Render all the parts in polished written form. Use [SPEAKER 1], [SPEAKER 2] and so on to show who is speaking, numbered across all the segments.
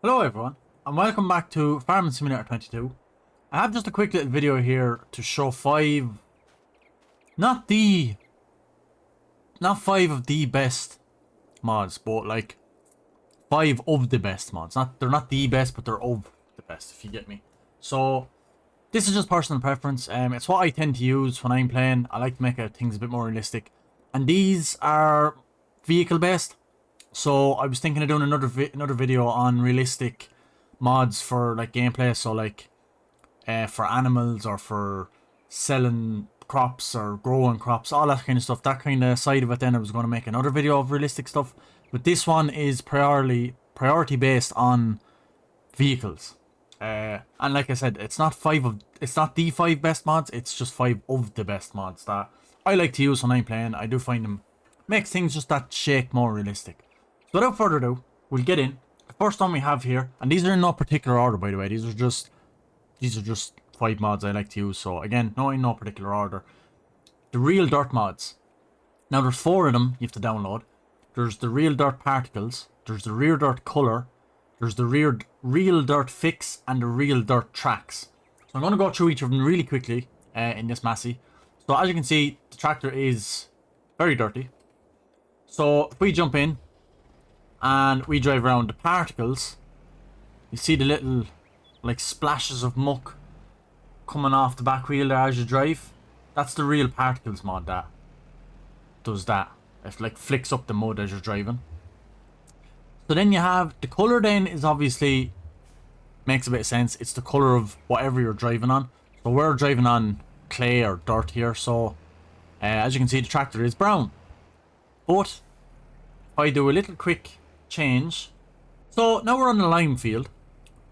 [SPEAKER 1] Hello everyone, and welcome back to Farming Simulator 22. I have just a quick little video here to show not five of the best mods, but like 5 of the best mods. They're not the best, but they're of the best, if you get me. So this is just personal preference. It's what I tend to use when I'm playing. I like to make things a bit more realistic, and these are vehicle based. So I was thinking of doing another video on realistic mods for like gameplay. So like for animals or for selling crops or growing crops, all that kind of stuff. That kind of side of it. Then I was going to make another video of realistic stuff. But this one is priority based on vehicles. And like I said, it's not the 5 best mods. It's just 5 of the best mods that I like to use when I'm playing. I do find them makes things just that shake more realistic. So without further ado, we'll get in. The first one we have here, and these are in no particular order, by the way. These are just 5 mods I like to use. So again, in no particular order. The Real Dirt mods. Now there's 4 of them you have to download. There's the Real Dirt Particles. There's the Real Dirt Color. There's the Real Dirt Fix and the Real Dirt Tracks. So I'm going to go through each of them really quickly in this Massey. So as you can see, the tractor is very dirty. So if we jump in and we drive around the particles, you see the little like splashes of muck coming off the back wheel there as you drive. That's the Real Particles mod that does that. It like flicks up the mud as you're driving. So then you have the color. Then is obviously makes a bit of sense. It's the color of whatever you're driving on. So we're driving on clay or dirt here. So as you can see, the tractor is brown. But if I do a little quick change, so now we're on the lime field.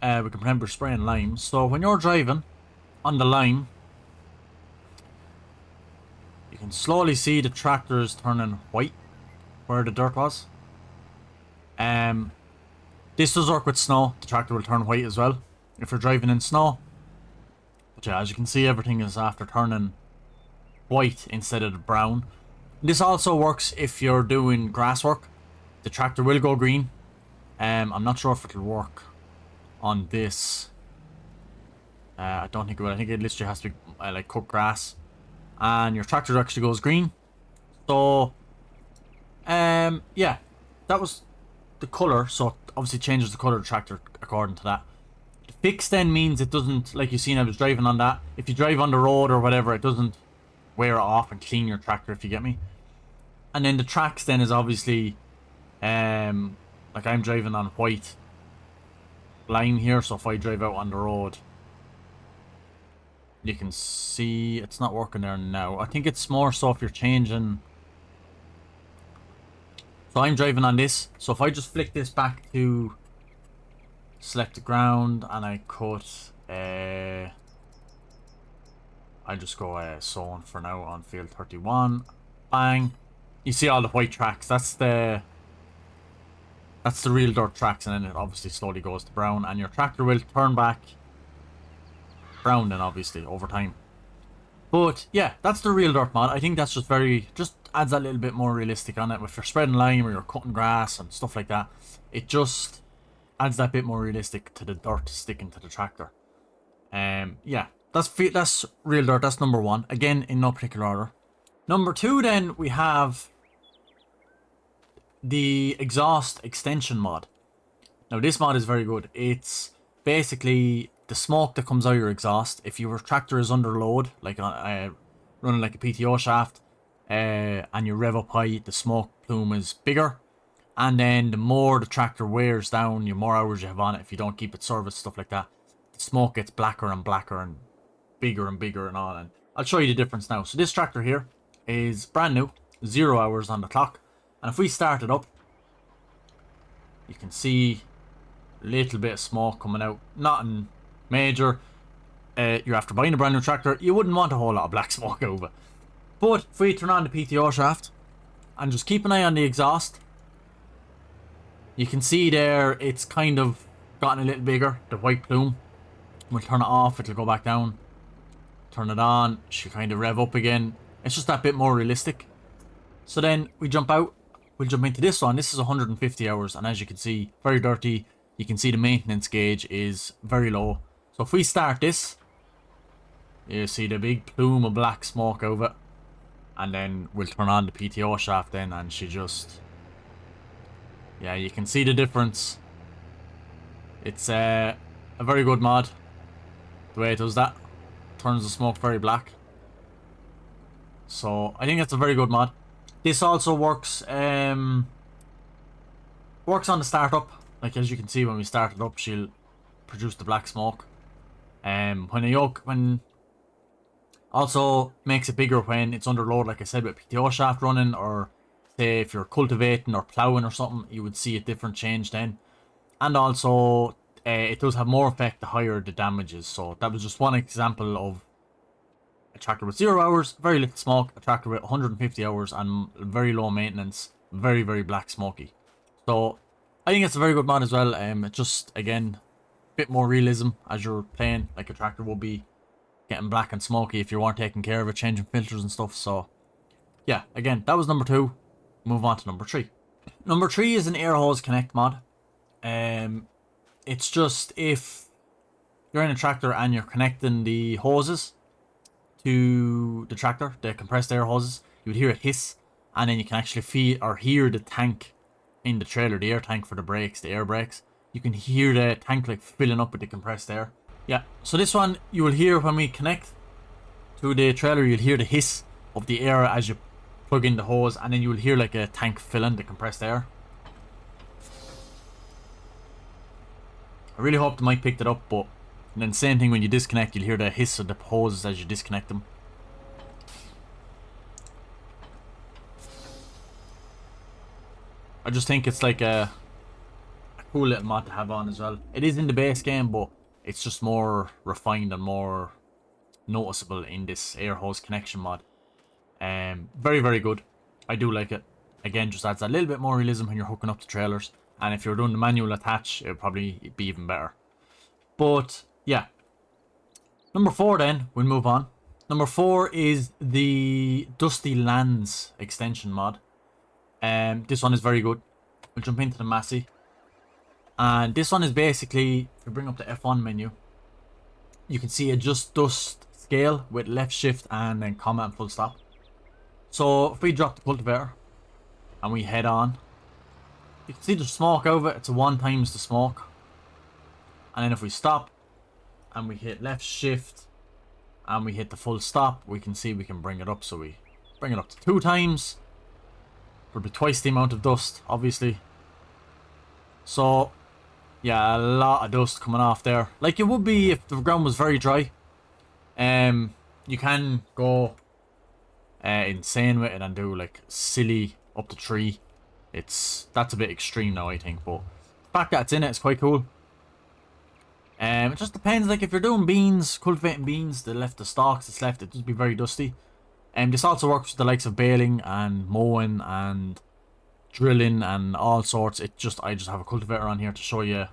[SPEAKER 1] We can pretend we're spraying lime. So when you're driving on the lime, you can slowly see the tractor is turning white where the dirt was. This does work with snow. The tractor will turn white as well if you're driving in snow. But yeah, as you can see, everything is after turning white instead of the brown. This also works if you're doing grass work. The tractor will go green. I'm not sure if it'll work on this. I don't think it will. I think it literally has to be like cut grass, and your tractor actually goes green. So yeah, that was the color. So it obviously changes the color of the tractor according to that. The fix then means it doesn't, like you seen I was driving on that. If you drive on the road or whatever, it doesn't wear it off and clean your tractor, if you get me. And then the tracks then is obviously like I'm driving on white line here, so if I drive out on the road, you can see it's not working there now. I think it's more so if you're changing. So I'm driving on this, so if I just flick this back to select the ground and I cut I'll just go zone for now on field 31. Bang. You see all the white tracks. That's the Real Dirt tracks, and then it obviously slowly goes to brown, and your tractor will turn back brown then obviously over time. But yeah, that's the Real Dirt mod. I think that's just adds that little bit more realistic on it. If you're spreading lime or you're cutting grass and stuff like that, it just adds that bit more realistic to the dirt sticking to the tractor. Yeah, that's Real Dirt. That's number 1. Again, in no particular order. Number 2 then we have the exhaust extension mod. Now this mod is very good. It's basically the smoke that comes out of your exhaust. If your tractor is under load, like running like a PTO shaft, and you rev up high, the smoke plume is bigger. And then the more the tractor wears down, the more hours you have on it, if you don't keep it serviced, stuff like that, the smoke gets blacker and blacker and bigger and all. And I'll show you the difference now. So this tractor here is brand new, 0 hours on the clock. And if we start it up, you can see a little bit of smoke coming out. Nothing major. You're after buying a brand new tractor, you wouldn't want a whole lot of black smoke over. But if we turn on the PTO shaft and just keep an eye on the exhaust, you can see there it's kind of gotten a little bigger. The white plume. We'll turn it off, it'll go back down. Turn it on, she'll kind of rev up again. It's just that bit more realistic. So then we jump out. We'll jump into this one. This is 150 hours, and as you can see, very dirty. you can see the maintenance gauge is very low. So if we start this, you see the big plume of black smoke over it. And then we'll turn on the PTO shaft then, and she just... Yeah, you can see the difference. It's a very good mod. The way it does that. Turns the smoke very black. So, I think that's a very good mod. This also works on the startup. Like, as you can see, when we start it up, she'll produce the black smoke. Also makes it bigger when it's under load, like I said, with PTO shaft running, or say if you're cultivating or ploughing or something, you would see a different change then. And also, it does have more effect the higher the damage is. So that was just one example of a tractor with 0 hours, very little smoke, a tractor with 150 hours and very low maintenance, very, very black smoky. So I think it's a very good mod as well. Just, again, a bit more realism as you're playing, like a tractor would be getting black and smoky if you weren't taking care of it, changing filters and stuff. So yeah, again, that was number 2. Move on to number 3. Number 3 is an air hose connect mod. It's just if you're in a tractor and you're connecting the hoses to the tractor, the compressed air hoses, you would hear it hiss, and then you can actually feel or hear the tank in the trailer, the air tank for the brakes, the air brakes. You can hear the tank like filling up with the compressed air. Yeah, so this one you will hear when we connect to the trailer, you'll hear the hiss of the air as you plug in the hose, and then you will hear like a tank filling the compressed air. I really hope the mic picked it up, but and then same thing when you disconnect, you'll hear the hiss of the hoses as you disconnect them. I just think it's like a cool little mod to have on as well. It is in the base game, but it's just more refined and more noticeable in this air hose connection mod. Very, very good. I do like it. Again, just adds a little bit more realism when you're hooking up the trailers. And if you're doing the manual attach, it would probably be even better. But, yeah. Number 4 then, we'll move on. Number 4 is the Dusty Lands extension mod. This one is very good. We'll jump into the Massey. And this one is basically, if you bring up the F1 menu, you can see adjust dust scale with left shift and then comma and full stop. So if we drop the cultivator and we head on, you can see the smoke over it. It's a 1 times the smoke. And then if we stop and we hit left shift and we hit the full stop, we can see we can bring it up. So we bring it up to 2 times. It'll be twice the amount of dust, obviously. So yeah, a lot of dust coming off there. Like it would be if the ground was very dry. You can go insane with it and do like silly up to 3. That's a bit extreme now, I think, but the fact that it's in it is quite cool. It just depends, like if you're doing beans, cultivating beans, the stalks that's left, it does be very dusty. This also works with the likes of baling and mowing and drilling and all sorts. I just have a cultivator on here to show you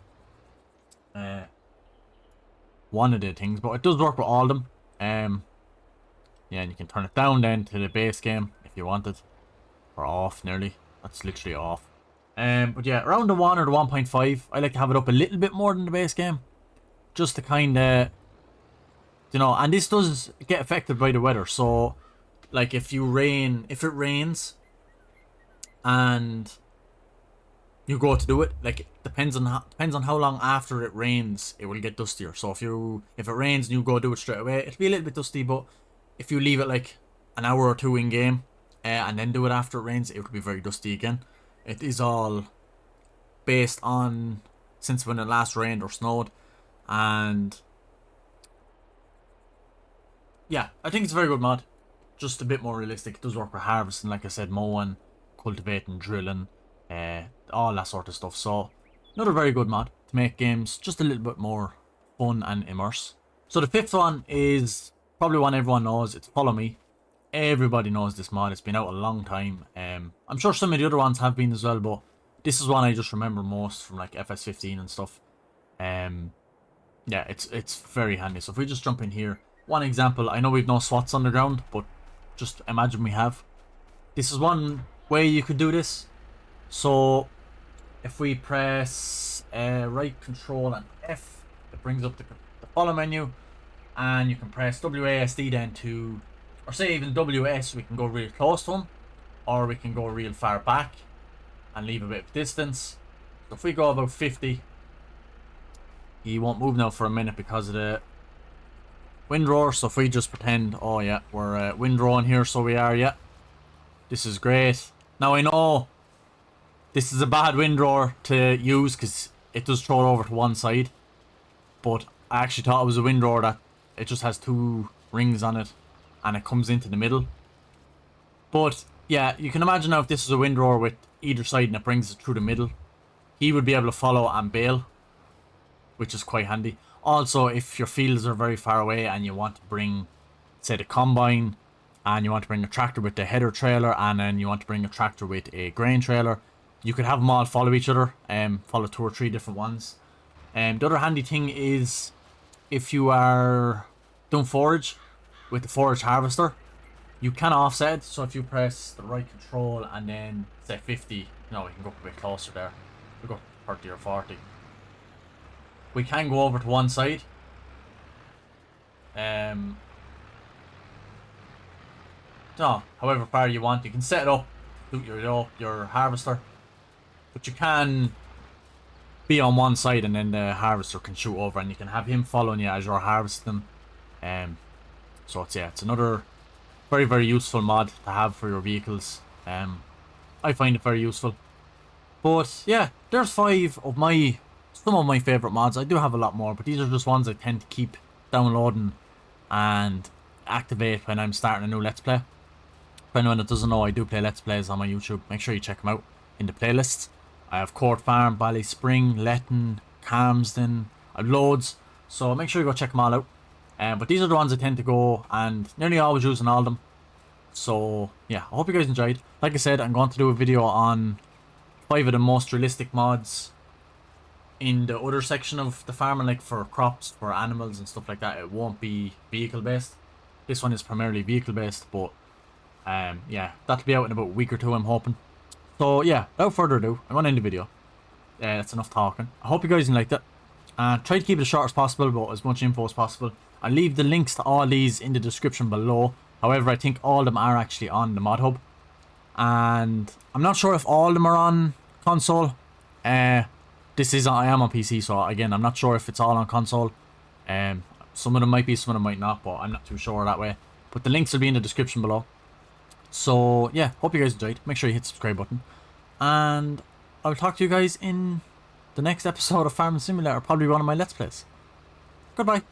[SPEAKER 1] one of the things, but it does work with all of them. Yeah, and you can turn it down then to the base game if you want it, or off nearly. That's literally off. But yeah, around the 1 or the 1.5, I like to have it up a little bit more than the base game, just to kind of, you know. And this does get affected by the weather. So, like if it rains, and you go to do it, like it depends on how long after it rains it will get dustier. So if it rains and you go do it straight away, it'll be a little bit dusty. But if you leave it like an hour or 2 in game, and then do it after it rains, it will be very dusty again. It is all based on since when it last rained or snowed. And yeah, I think it's a very good mod. Just a bit more realistic. It does work with harvesting, like I said, mowing, cultivating, drilling, all that sort of stuff. So another very good mod to make games just a little bit more fun and immerse. So the 5th one is probably one everyone knows. It's Follow Me. Everybody knows this mod. It's been out a long time. I'm sure some of the other ones have been as well, but this is one I just remember most from like FS15 and stuff. Yeah, it's very handy. So if we just jump in here, one example. I know we've no SWATs on the ground, but just imagine we have. This is one way you could do this. So if we press right control and F, it brings up the follow menu, and you can press WASD then to, or say even WS, we can go real close to him, or we can go real far back and leave a bit of distance. So if we go about 50, he won't move now for a minute because of the windrower. So if we just pretend, oh yeah, we're windrowing here, so we are, yeah. This is great. Now I know this is a bad windrower to use because it does throw it over to one side, but I actually thought it was a windrower that it just has 2 rings on it and it comes into the middle. But yeah, you can imagine now if this is a windrower with either side and it brings it through the middle, he would be able to follow and bail, which is quite handy. Also, if your fields are very far away and you want to bring, say, the combine, and you want to bring a tractor with the header trailer, and then you want to bring a tractor with a grain trailer, you could have them all follow each other, follow 2 or 3 different ones. The other handy thing is if you are doing forage with the forage harvester, you can offset. So if you press the right control and then say 50, no, we can go up a bit closer there. We'll go 30 or 40. We can go over to one side. No, however far you want, you can set it up, suit your harvester, but you can be on one side and then the harvester can shoot over, and you can have him following you as you're harvesting them. So it's another very, very useful mod to have for your vehicles. I find it very useful. But yeah, there's some of my favourite mods. I do have a lot more, but these are just ones I tend to keep downloading and activate when I'm starting a new Let's Play. For anyone that doesn't know, I do play Let's Plays on my YouTube. Make sure you check them out in the playlists. I have Court Farm, Ballyspring, Letton, Calmsden, I have loads. So make sure you go check them all out. But these are the ones I tend to go and nearly always using all of them. So yeah, I hope you guys enjoyed. Like I said, I'm going to do a video on 5 of the most realistic mods in the other section of the farming, like for crops, for animals and stuff like that. It won't be vehicle based. This one is primarily vehicle based, but yeah, that'll be out in about a week or 2, I'm hoping. So yeah, without further ado, I'm going to end the video. That's enough talking. I hope you guys liked it. Try to keep it as short as possible, but as much info as possible. I'll leave the links to all these in the description below. However, I think all of them are actually on the mod hub, and I'm not sure if all of them are on console. I am on PC, so again, I'm not sure if it's all on console. Some of them might be, some of them might not, but I'm not too sure that way. But the links will be in the description below. So yeah, hope you guys enjoyed. Make sure you hit the subscribe button, and I'll talk to you guys in the next episode of Farming Simulator, probably one of my Let's Plays. Goodbye.